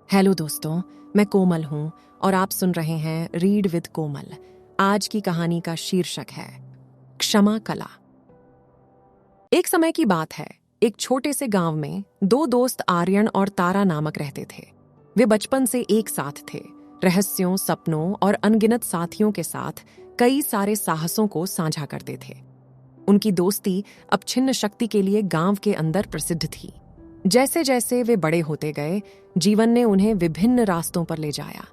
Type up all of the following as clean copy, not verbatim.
Hello दोस्तों, मैं कोमल हूँ और आप सुन रहे हैं रीड विद कोमल। आज की कहानी का शीर्षक है क्षमा कला। एक समय की बात है, एक छोटे से गांव में दो दोस्त आर्यन और तारा नामक रहते थे। वे बचपन से एक साथ थे, रहस्यों, सपनों और अनगिनत साथियों के साथ कई सारे साहसों को साझा करते थे। उनकी दोस्ती अब छिन्न शक्ति के लिए गांव के अंदर प्रसिद्ध थी। जैसे जैसे वे बड़े होते गए, जीवन ने उन्हें विभिन्न रास्तों पर ले जाया।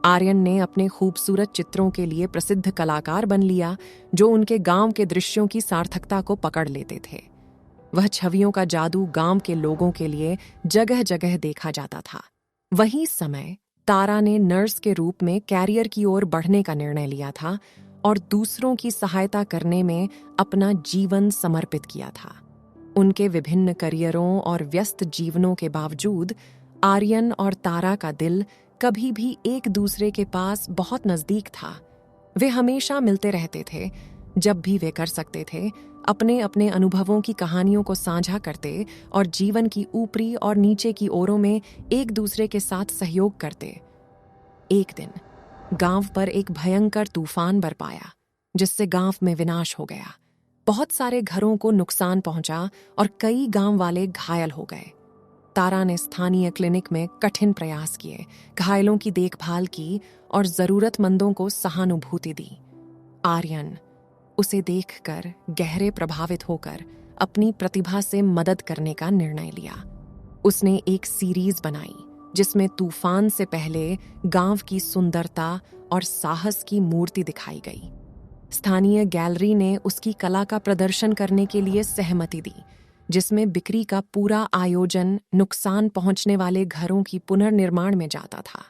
आर्यन ने अपने खूबसूरत चित्रों के लिए प्रसिद्ध कलाकार बन लिया, जो उनके गांव के दृश्यों की सार्थकता को पकड़ लेते थे। वह छवियों का जादू गांव के लोगों के लिए जगह जगह देखा जाता था। वही समय तारा ने नर्स के रूप में कैरियर की ओर बढ़ने का निर्णय लिया था और दूसरों की सहायता करने में अपना जीवन समर्पित किया था। उनके विभिन्न करियरों और व्यस्त जीवनों के बावजूद आर्यन और तारा का दिल कभी भी एक दूसरे के पास बहुत नजदीक था। वे हमेशा मिलते रहते थे, जब भी वे कर सकते थे अपने अपने अनुभवों की कहानियों को साझा करते और जीवन की ऊपरी और नीचे की ओरों में एक दूसरे के साथ सहयोग करते। एक दिन गांव पर एक भयंकर तूफान बरपाया, जिससे गांव में विनाश हो गया। बहुत सारे घरों को नुकसान पहुंचा और कई गांव वाले घायल हो गए। तारा ने स्थानीय क्लिनिक में कठिन प्रयास किए, घायलों की देखभाल की और जरूरतमंदों को सहानुभूति दी। आर्यन उसे देखकर गहरे प्रभावित होकर अपनी प्रतिभा से मदद करने का निर्णय लिया। उसने एक सीरीज बनाई जिसमें तूफान से पहले गांव की सुंदरता और साहस की मूर्ति दिखाई गई। स्थानीय गैलरी ने उसकी कला का प्रदर्शन करने के लिए सहमति दी, जिसमें बिक्री का पूरा आयोजन नुकसान पहुंचने वाले घरों की पुनर्निर्माण में जाता था।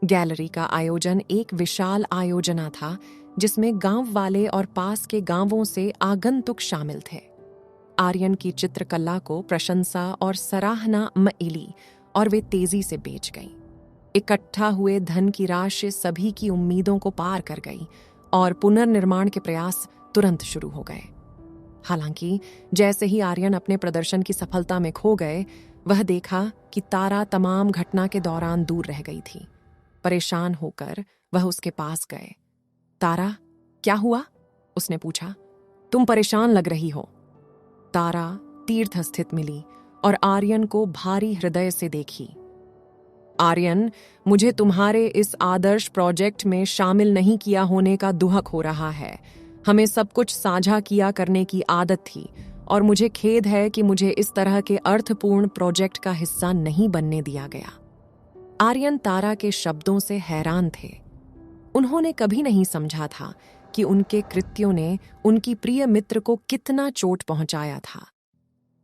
गैलरी का आयोजन एक विशाल आयोजना था, जिसमें गांव वाले और पास के गांवों से आगंतुक शामिल थे। आर्यन की चित्रकला को प्रशंसा और सराहना मिली और वे तेजी से बेच गईं। इकट्ठा हुए धन की राशि सभी की उम्मीदों को पार कर गई और पुनर्निर्माण के प्रयास तुरंत शुरू हो गए। हालांकि जैसे ही आर्यन अपने प्रदर्शन की सफलता में खो गए, वह देखा कि तारा तमाम घटना के दौरान दूर रह गई थी। परेशान होकर वह उसके पास गए। तारा, क्या हुआ? उसने पूछा। तुम परेशान लग रही हो। तारा तीर्थ स्थित मिली और आर्यन को भारी हृदय से देखी। आर्यन, मुझे तुम्हारे इस आदर्श प्रोजेक्ट में शामिल नहीं किया होने का दुहक हो रहा है। हमें सब कुछ साझा किया करने की आदत थी और मुझे खेद है कि मुझे इस तरह के अर्थपूर्ण प्रोजेक्ट का हिस्सा नहीं बनने दिया गया। आर्यन तारा के शब्दों से हैरान थे। उन्होंने कभी नहीं समझा था कि उनके कृत्यों ने उनकी प्रिय मित्र को कितना चोट पहुंचाया था।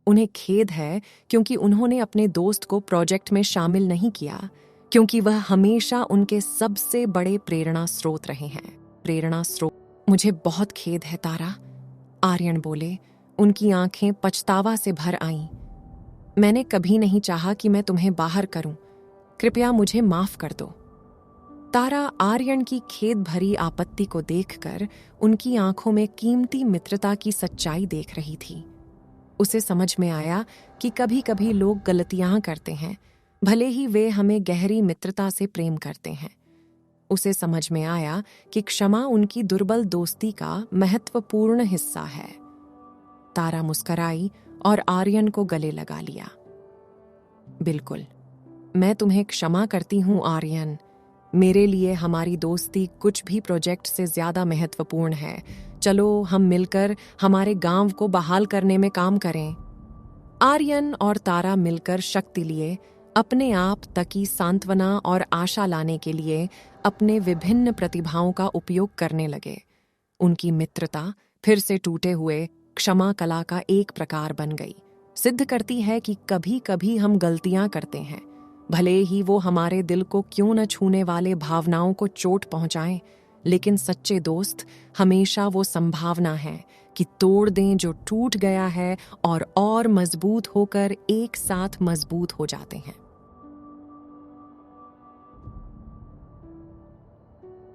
उन्हें खेद है क्योंकि उन्होंने अपने दोस्त को प्रोजेक्ट में शामिल नहीं किया, क्योंकि वह हमेशा उनके सबसे बड़े प्रेरणा स्रोत रहे हैं। प्रेरणा स्रोत। मुझे बहुत खेद है तारा, आर्यन बोले। उनकी आंखें पछतावा से भर आईं। मैंने कभी नहीं चाहा कि मैं तुम्हें बाहर करूं। कृपया मुझे माफ कर दो। तारा आर्यन की खेद भरी आपत्ति को देखकर उनकी आंखों में कीमती मित्रता की सच्चाई देख रही थी। उसे समझ में आया कि कभी कभी लोग गलतियां करते हैं, भले ही वे हमें गहरी मित्रता से प्रेम करते हैं। उसे समझ में आया कि क्षमा उनकी दुर्बल दोस्ती का महत्वपूर्ण हिस्सा है। तारा मुस्कुराई और आर्यन को गले लगा लिया। बिल्कुल, मैं तुम्हें क्षमा करती हूं आर्यन। मेरे लिए हमारी दोस्ती कुछ भी प्रोजेक्ट से ज्यादा महत्वपूर्ण है। चलो हम मिलकर हमारे गांव को बहाल करने में काम करें। आर्यन और तारा मिलकर शक्ति लिए अपने आप तकी सांत्वना और आशा लाने के लिए अपने विभिन्न प्रतिभाओं का उपयोग करने लगे। उनकी मित्रता फिर से टूटे हुए क्षमा कला का एक प्रकार बन गई। सिद्ध करती है कि कभी कभी हम गलतियां करते हैं, भले ही वो हमारे दिल को क्यों न छूने वाले भावनाओं को चोट पहुंचाएं, लेकिन सच्चे दोस्त हमेशा वो संभावना है कि तोड़ दें जो टूट गया है और मजबूत होकर एक साथ मजबूत हो जाते हैं।